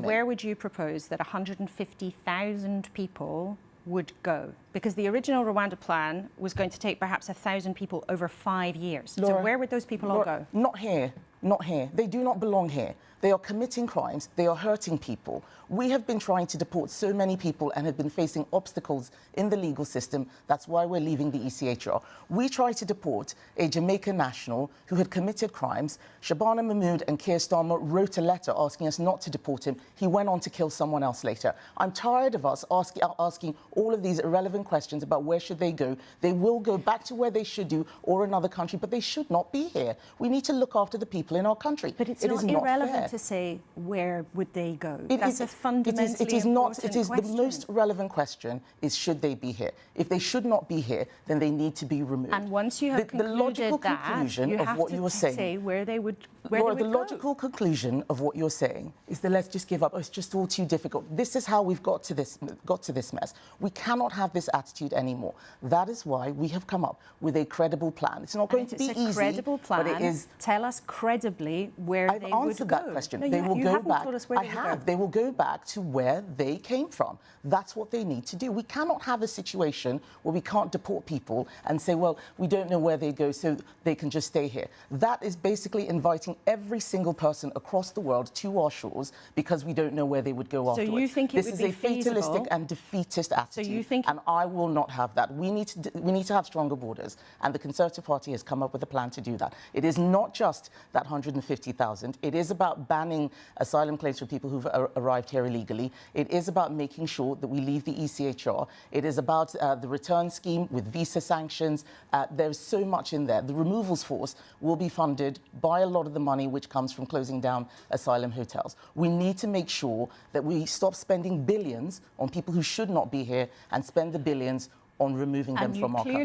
where would you propose that 150,000 people would go? Because the original Rwanda plan was going to take perhaps 1,000 people over 5 years. Laura, so where would those people all go? Not here. Not here. They do not belong here. They are committing crimes. They are hurting people. We have been trying to deport so many people and have been facing obstacles in the legal system. That's why we're leaving the ECHR. We tried to deport a Jamaican national who had committed crimes. Shabana Mahmood and Keir Starmer wrote a letter asking us not to deport him. He went on to kill someone else later. I'm tired of us asking all of these irrelevant questions about where should they go. They will go back to where they should do or another country, but they should not be here. We need to look after the people in our country. But it's not irrelevant to say where would they go. That's a fundamentally important question. The most relevant question is should they be here? If they should not be here, then they need to be removed. And once you have the logical conclusion you of have what to you were saying, say where they would Laura, the logical conclusion of what you're saying is that let's just give up. Oh, it's just all too difficult. This is how we've got to this mess. We cannot have this attitude anymore. That is why we have come up with a credible plan. It's not going to be easy. It's a credible plan. But it is. Tell us credibly where they would go. I've answered that question. No, they will go back. Told us where they would go. They will go back to where they came from. That's what they need to do. We cannot have a situation where we can't deport people and say, well, we don't know where they go, so they can just stay here. That is basically inviting every single person across the world to our shores because we don't know where they would go afterwards. So you think it would be feasible? This is a fatalistic and defeatist attitude. So you think... And I will not have that. We need to have stronger borders, and the Conservative Party has come up with a plan to do that. It is not just that 150,000. It is about banning asylum claims for people who've arrived here illegally. It is about making sure that we leave the ECHR. It is about the return scheme with visa sanctions. There's so much in there. The removals force will be funded by a lot of the money which comes from closing down asylum hotels. We need to make sure that we stop spending billions on people who should not be here and spend the billions on removing them from our country.